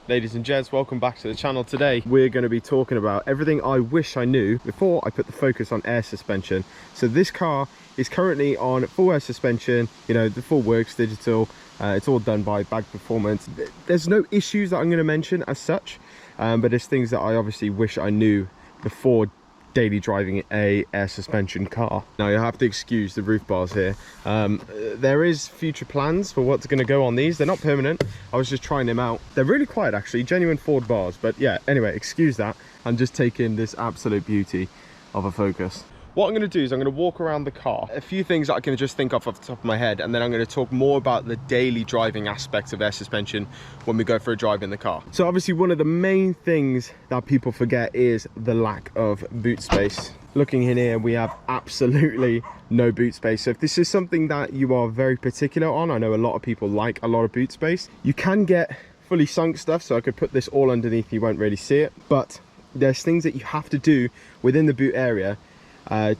Ladies and gents, welcome back to the channel. Today we're going to be talking about everything I wish I knew before I put the focus on air suspension. So this car is currently on full air suspension, you know, the full works digital. It's all done by Bag Performance. There's no issues that I'm going to mention as such, but there's things that I obviously wish I knew before daily driving a air suspension car. Now you have to excuse the roof bars here. There is future plans for what's going to go on these. They're not permanent. I was just trying them out. They're really quiet actually, genuine Ford bars. But yeah, anyway, excuse that. I'm just taking this absolute beauty of a Focus. What I'm going to do is I'm going to walk around the car. A few things that I can just think of off the top of my head, and then I'm going to talk more about the daily driving aspects of air suspension when we go for a drive in the car. So obviously one of the main things that people forget is the lack of boot space. Looking in here, we have absolutely no boot space. So if this is something that you are very particular on, I know a lot of people like a lot of boot space. You can get fully sunk stuff, so I could put this all underneath, you won't really see it. But there's things that you have to do within the boot area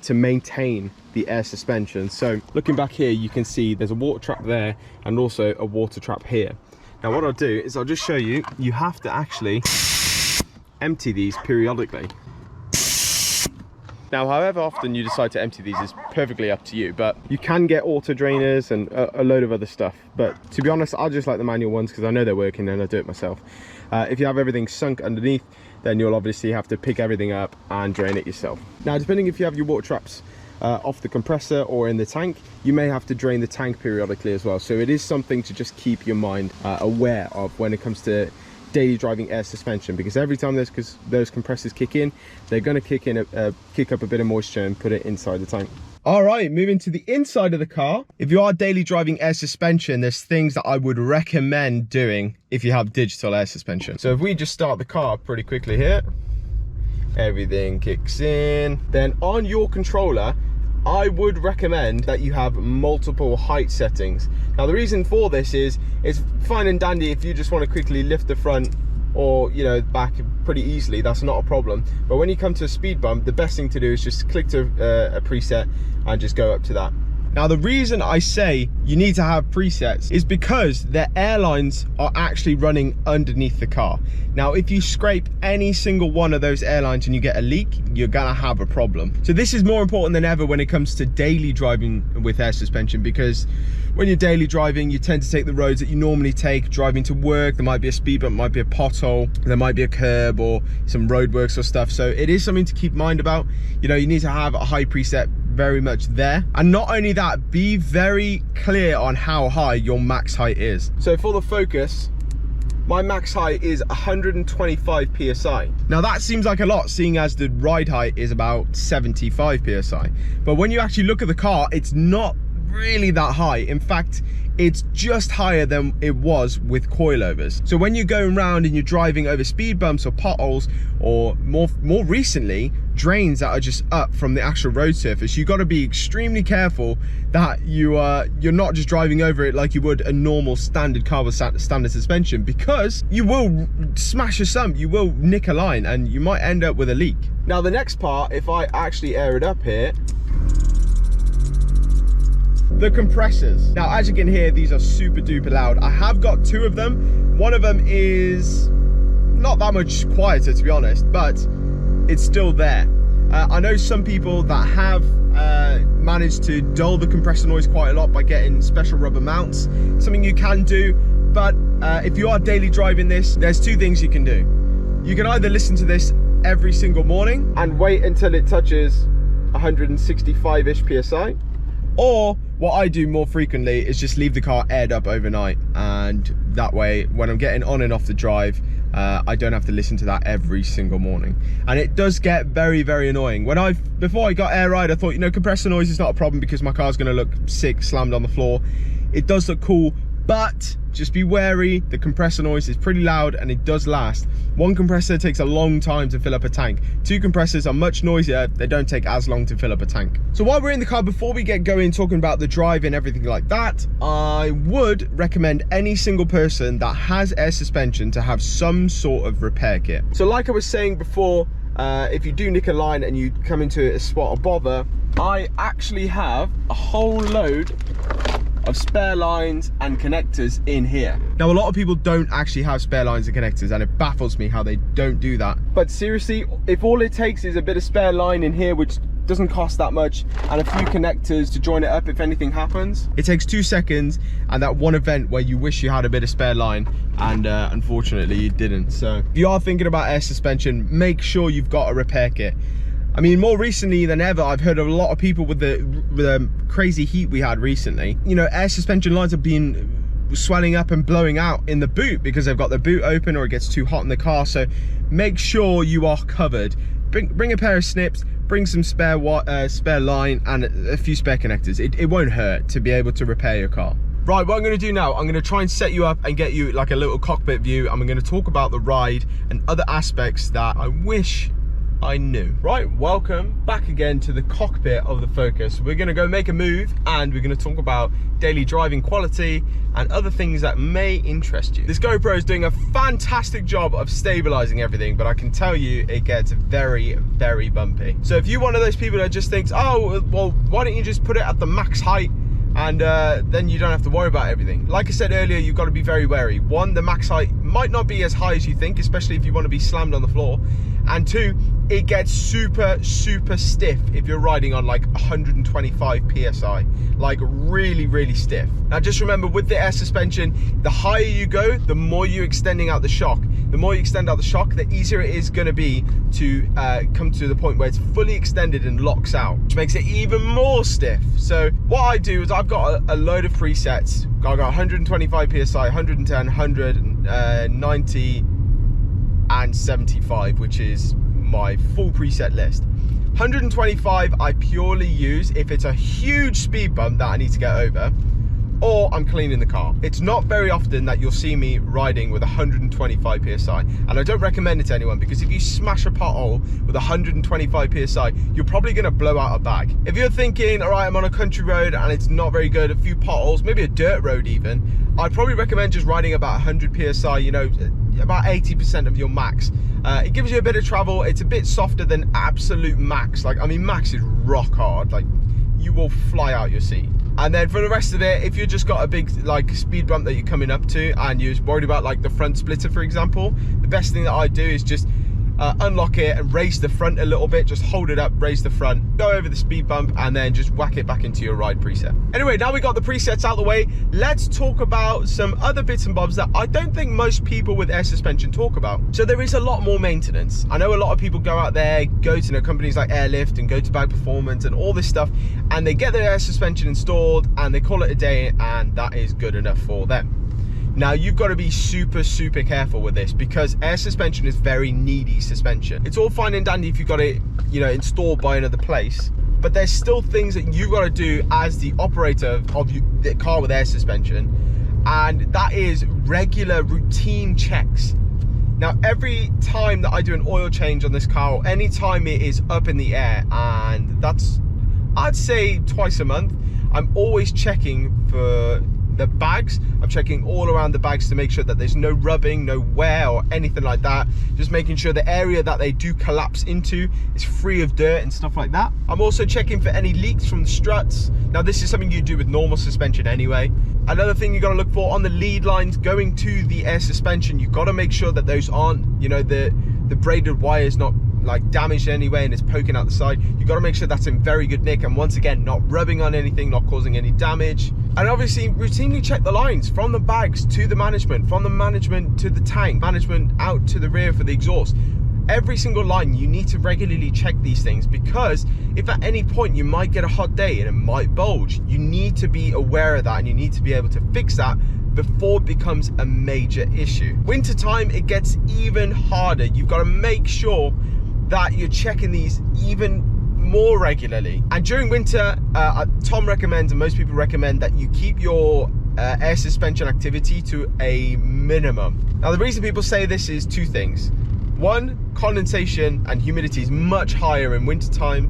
to maintain the air suspension. So looking back here, you can see there's a water trap there and also a water trap here. Now what I'll do is I'll just show you, you have to actually empty these periodically. Now however often you decide to empty these is perfectly up to you, but you can get auto drainers and a load of other stuff. But to be honest, I just like the manual ones because I know they're working and I do it myself. If you have everything sunk underneath, then you'll obviously have to pick everything up and drain it yourself. Now, depending if you have your water traps off the compressor or in the tank, you may have to drain the tank periodically as well. So it is something to just keep your mind aware of when it comes to daily driving air suspension, because every time those compressors kick in, they're going to kick up a bit of moisture and put it inside the tank. All right, moving to the inside of the car. If you are daily driving air suspension, there's things that I would recommend doing if you have digital air suspension. So if we just start the car pretty quickly here, everything kicks in. Then on your controller, I would recommend that you have multiple height settings. Now the reason for this is, it's fine and dandy if you just want to quickly lift the front or, you know, back pretty easily, that's not a problem. But when you come to a speed bump, the best thing to do is just click to a preset and just go up to that. Now the reason I say you need to have presets is because the airlines are actually running underneath the car. Now if you scrape any single one of those airlines and you get a leak, you're gonna have a problem. So this is more important than ever when it comes to daily driving with air suspension, because when you're daily driving, you tend to take the roads that you normally take driving to work. There might be a speed bump, might be a pothole, there might be a curb or some roadworks or stuff. So it is something to keep mind about. You know, you need to have a high preset very much there. And not only that, be very clear on how high your max height is. So for the Focus, my max height is 125 PSI. Now that seems like a lot, seeing as the ride height is about 75 PSI. But when you actually look at the car, it's not really that high. In fact, it's just higher than it was with coilovers. So when you're going around and you're driving over speed bumps or potholes, or more recently, drains that are just up from the actual road surface, you got to be extremely careful that you're not just driving over it like you would a normal standard car with standard suspension, because you will smash a sump, you will nick a line, and you might end up with a leak. Now the next part, if I actually air it up here, the compressors. Now as you can hear, these are super duper loud. I have got two of them. One of them is not that much quieter, to be honest, but it's still there. I know some people that have managed to dull the compressor noise quite a lot by getting special rubber mounts. Something you can do, but if you are daily driving this, there's two things you can do. You can either listen to this every single morning and wait until it touches 165-ish PSI, or what I do more frequently is just leave the car aired up overnight, and that way when I'm getting on and off the drive, I don't have to listen to that every single morning. And it does get very, very annoying. Before I got air ride, I thought, you know, compressor noise is not a problem because my car's gonna look sick slammed on the floor. It does look cool, but just be wary. The compressor noise is pretty loud and it does last. One compressor takes a long time to fill up a tank. Two compressors are much noisier, they don't take as long to fill up a tank. So while we're in the car, before we get going talking about the drive and everything like that, I would recommend any single person that has air suspension to have some sort of repair kit. So like I was saying before, if you do nick a line and you come into a spot of bother, I actually have a whole load of spare lines and connectors in here. Now, a lot of people don't actually have spare lines and connectors, and it baffles me how they don't do that. But seriously, if all it takes is a bit of spare line in here, which doesn't cost that much, and a few connectors to join it up if anything happens, it takes 2 seconds, and that one event where you wish you had a bit of spare line, and unfortunately you didn't. So if you are thinking about air suspension, make sure you've got a repair kit. I mean, more recently than ever, I've heard of a lot of people with the crazy heat we had recently, you know, air suspension lines have been swelling up and blowing out in the boot because they've got the boot open or it gets too hot in the car. So make sure you are covered. Bring a pair of snips, bring some spare line and a few spare connectors. It won't hurt to be able to repair your car. Right, what I'm going to do now, I'm going to try and set you up and get you like a little cockpit view, and we're going to talk about the ride and other aspects that I wish I knew. Right, welcome back again to the cockpit of the Focus. We're going to go make a move, and we're going to talk about daily driving quality and other things that may interest you. This GoPro is doing a fantastic job of stabilizing everything, but I can tell you it gets very, very bumpy. So if you're one of those people that just thinks, oh, well, why don't you just put it at the max height and then you don't have to worry about everything. Like I said earlier, you've got to be very wary. One, the max height might not be as high as you think, especially if you want to be slammed on the floor. And two, it gets super, super stiff if you're riding on like 125 PSI, like really, really stiff. Now just remember, with the air suspension, the higher you go, the more you're extending out the shock. The more you extend out the shock, the easier it is going to be to come to the point where it's fully extended and locks out, which makes it even more stiff. So what I do is I've got a load of presets. I've got 125 PSI, 110, 100, 90, and 75, which is my full preset list. 125 I purely use if it's a huge speed bump that I need to get over, or I'm cleaning the car. It's not very often that you'll see me riding with 125 PSI, and I don't recommend it to anyone, because if you smash a pothole with 125 PSI, you're probably gonna blow out a bag. If you're thinking, all right, I'm on a country road and it's not very good, a few potholes, maybe a dirt road even, I'd probably recommend just riding about 100 PSI, you know, about 80% of your max. It gives you a bit of travel. It's a bit softer than absolute max. Like, I mean, max is rock hard. Like, you will fly out your seat. And then for the rest of it, if you've just got a big like speed bump that you're coming up to and you're worried about like the front splitter, for example, the best thing that I do is just unlock it and raise the front a little bit. Just hold it up, raise the front, go over the speed bump, and then just whack it back into your ride preset. Anyway, now we got the presets out the way, let's talk about some other bits and bobs that I don't think most people with air suspension talk about. So there is a lot more maintenance. I know a lot of people go out there, go to companies like Airlift and go to Bag Performance and all this stuff, and they get their air suspension installed and they call it a day, and that is good enough for them. Now, you've got to be super, super careful with this, because air suspension is very needy suspension. It's all fine and dandy if you've got it, you know, installed by another place, but there's still things that you've got to do as the operator of the car with air suspension, and that is regular routine checks. Now, every time that I do an oil change on this car, or any time it is up in the air, and that's, I'd say twice a month, I'm always checking for the bags. I'm checking all around the bags to make sure that there's no rubbing, no wear or anything like that. Just making sure the area that they do collapse into is free of dirt and stuff like that. I'm also checking for any leaks from the struts. Now, this is something you do with normal suspension anyway. Another thing you got to look for on the lead lines going to the air suspension, you've got to make sure that those aren't, you know, the braided wire is not like damaged anyway and it's poking out the side. You've got to make sure that's in very good nick, and once again, not rubbing on anything, not causing any damage. And obviously routinely check the lines from the bags to the management, from the management to the tank, management out to the rear for the exhaust. Every single line, you need to regularly check these things, because if at any point you might get a hot day and it might bulge, you need to be aware of that, and you need to be able to fix that before it becomes a major issue. Winter time, it gets even harder. You've got to make sure that you're checking these even more regularly. And during winter, Tom recommends, and most people recommend, that you keep your air suspension activity to a minimum. Now, the reason people say this is two things. One, condensation and humidity is much higher in winter time.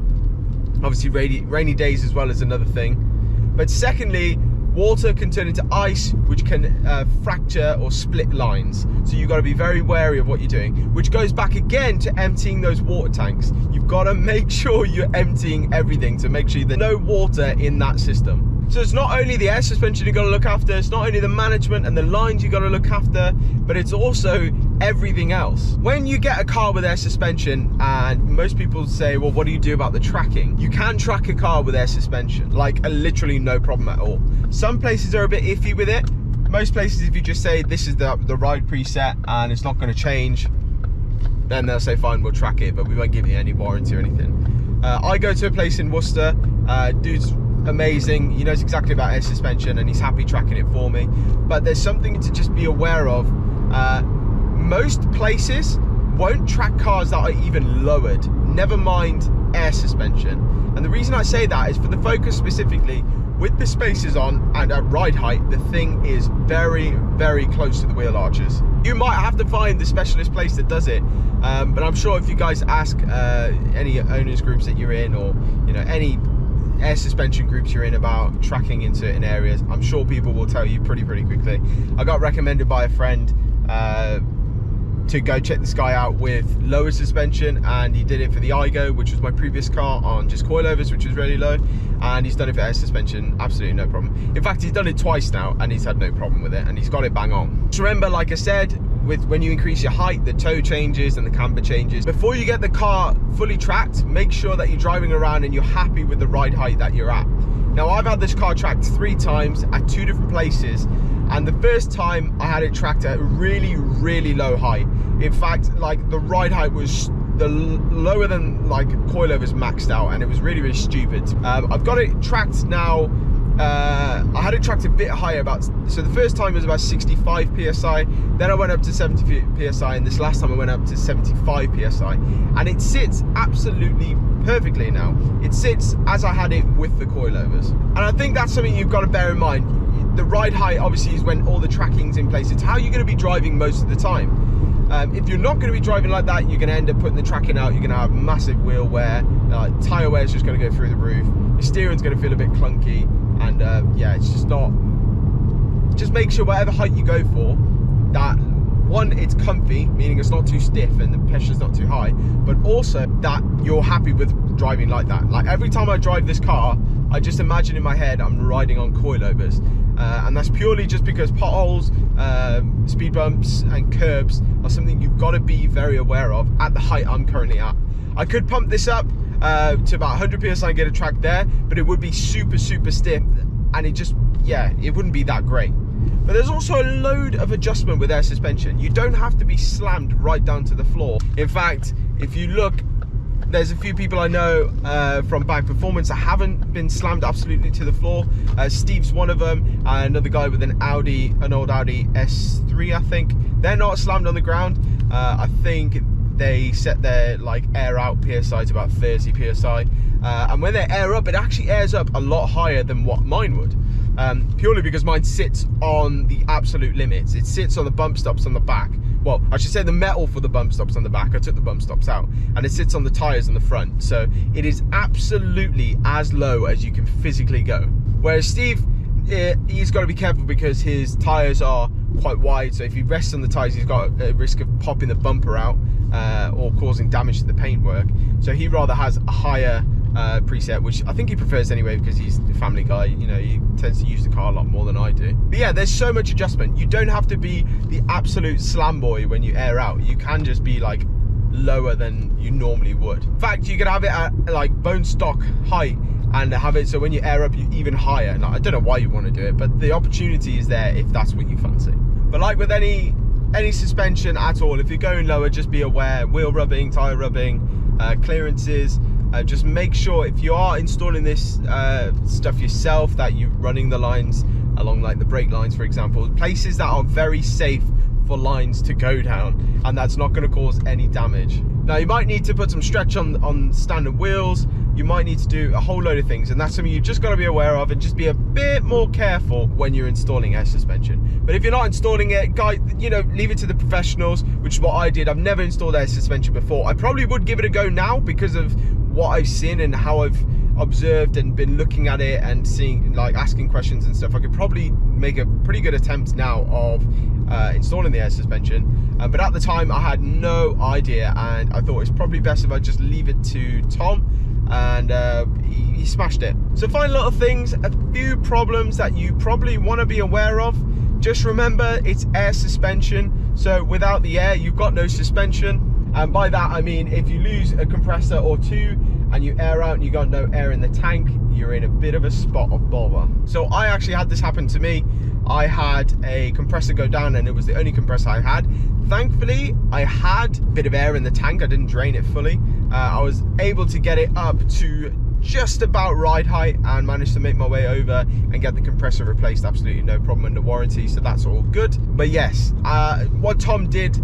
Obviously rainy days as well is another thing. But secondly, water can turn into ice, which can fracture or split lines. So you've got to be very wary of what you're doing, which goes back again to emptying those water tanks. You've got to make sure you're emptying everything to make sure there's no water in that system. So it's not only the air suspension you've got to look after, it's not only the management and the lines you've got to look after, but it's also everything else. When you get a car with air suspension, and most people say, well, what do you do about the tracking? You can track a car with air suspension, like literally no problem at all. Some places are a bit iffy with it. Most places, if you just say this is the ride preset and it's not going to change, then they'll say fine, we'll track it, but we won't give you any warranty or anything. I go to a place in Worcester, dude's amazing, he knows exactly about air suspension and he's happy tracking it for me. But there's something to just be aware of. Most places won't track cars that are even lowered, never mind air suspension. And the reason I say that is for the Focus specifically, with the spacers on and at ride height, the thing is very, very close to the wheel arches. You might have to find the specialist place that does it, but I'm sure if you guys ask any owners groups that you're in, or any air suspension groups you're in about tracking in certain areas, I'm sure people will tell you pretty quickly. I got recommended by a friend to go check this guy out with lower suspension, and he did it for the Igo, which was my previous car, on just coilovers, which was really low, and he's done it for air suspension, absolutely no problem. In fact, he's done it twice now and he's had no problem with it, and he's got it bang on. Just remember, like I said, when you increase your height, the toe changes and the camber changes. Before you get the car fully tracked, make sure that you're driving around and you're happy with the ride height that you're at. Now, I've had this car tracked 3 times at 2 different places, and the first time I had it tracked at a really, really low height. In fact, like, the ride height was lower than like coilovers maxed out, and it was really, really stupid. I've got it tracked now. I had it tracked a bit higher, so the first time was about 65 psi, then I went up to 70 psi, and this last time I went up to 75 psi, and it sits absolutely perfectly now. It sits as I had it with the coilovers, and I think that's something you've got to bear in mind. The ride height obviously is when all the tracking's in place. It's how you're going to be driving most of the time. If you're not going to be driving like that, you're going to end up putting the tracking out. You're going to have massive wheel wear, tyre wear is just going to go through the roof, your steering's going to feel a bit clunky, and yeah, it's just not. Just make sure whatever height you go for, that one, it's comfy, meaning it's not too stiff and the pressure's not too high, but also that you're happy with driving like that. Like, every time I drive this car, I just imagine in my head I'm riding on coilovers, and that's purely just because potholes, speed bumps and curbs are something you've got to be very aware of at the height I'm currently at. I could pump this up to about 100 psi and get a track there, but it would be super, super stiff, and it just, yeah, it wouldn't be that great. But there's also a load of adjustment with air suspension. You don't have to be slammed right down to the floor. In fact, if you look, there's a few people I know from Bike Performance that haven't been slammed absolutely to the floor. Steve's one of them, another guy with an old Audi S3, I think. They're not slammed on the ground. I think they set their like air out PSI to about 30 PSI. And when they air up, it actually airs up a lot higher than what mine would. Purely because mine sits on the absolute limits. It sits on the bump stops on the back. Well, I should say the metal for the bump stops on the back. I took the bump stops out, and it sits on the tyres on the front. So it is absolutely as low as you can physically go. Whereas Steve, he's got to be careful because his tyres are quite wide. So if he rests on the tyres, he's got a risk of popping the bumper out or causing damage to the paintwork. So he rather has a higher preset, which I think he prefers anyway because he's a family guy. You know, he tends to use the car a lot more than I do. But yeah, there's so much adjustment. You don't have to be the absolute slam boy when you air out. You can just be like lower than you normally would. In fact, you can have it at like bone stock height and have it so when you air up, you're even higher. Now, I don't know why you want to do it, but the opportunity is there if that's what you fancy. But like with any suspension at all, if you're going lower, just be aware. Wheel rubbing, tyre rubbing, clearances. Just make sure if you are installing this stuff yourself that you're running the lines along like the brake lines, for example, places that are very safe for lines to go down, and that's not going to cause any damage. Now, you might need to put some stretch on standard wheels. You might need to do a whole load of things, and that's something you've just got to be aware of, and just be a bit more careful when you're installing air suspension. But if you're not installing it, guys, you know, leave it to the professionals, which is what I did. I've never installed air suspension before. I probably would give it a go now because of what I've seen and how I've observed and been looking at it and seeing, like, asking questions and stuff, I could probably make a pretty good attempt now of installing the air suspension, but at the time I had no idea, and I thought it's probably best if I just leave it to Tom, and he smashed it. So final little things, a few problems that you probably want to be aware of. Just remember, it's air suspension, so without the air you've got no suspension. And by that I mean, if you lose a compressor or two and you air out and you got no air in the tank, you're in a bit of a spot of bother. So I actually had this happen to me. I had a compressor go down, and it was the only compressor I had. Thankfully, I had a bit of air in the tank. I didn't drain it fully. I was able to get it up to just about ride height and managed to make my way over and get the compressor replaced, absolutely no problem under warranty, so that's all good. But yes, what Tom did,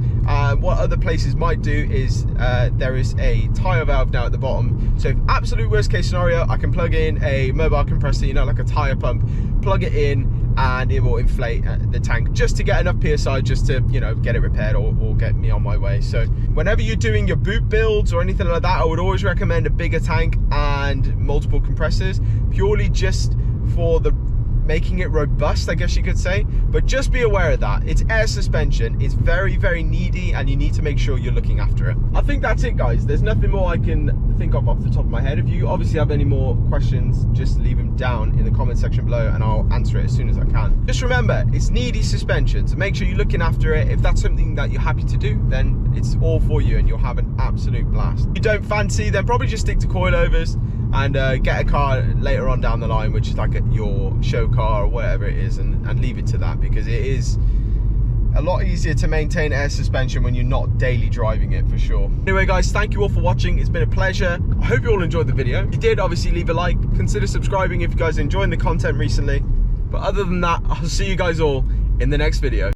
what other places might do is there is a tire valve down at the bottom, so if absolute worst case scenario, I can plug in a mobile compressor, you know, like a tire pump, plug it in, and it will inflate the tank just to get enough PSI just to, you know, get it repaired or get me on my way. So whenever you're doing your boot builds or anything like that, I would always recommend a bigger tank and multiple compressors, purely just for the making it robust, I guess you could say. But just be aware of that. It's air suspension. It's very, very needy, and you need to make sure you're looking after it. I think that's it, guys. There's nothing more I can think of off the top of my head. If you obviously have any more questions, just leave them down in the comment section below and I'll answer it as soon as I can. Just remember, it's needy suspension, so make sure you're looking after it. If that's something that you're happy to do, then it's all for you and you'll have an absolute blast. If you don't fancy, then probably just stick to coilovers and get a car later on down the line, which is like your show car or whatever it is, and leave it to that, because it is a lot easier to maintain air suspension when you're not daily driving it, for sure. Anyway guys, thank you all for watching. It's been a pleasure. I hope you all enjoyed the video. If you did, obviously leave a like, consider subscribing if you guys are enjoying the content recently. But other than that, I'll see you guys all in the next video.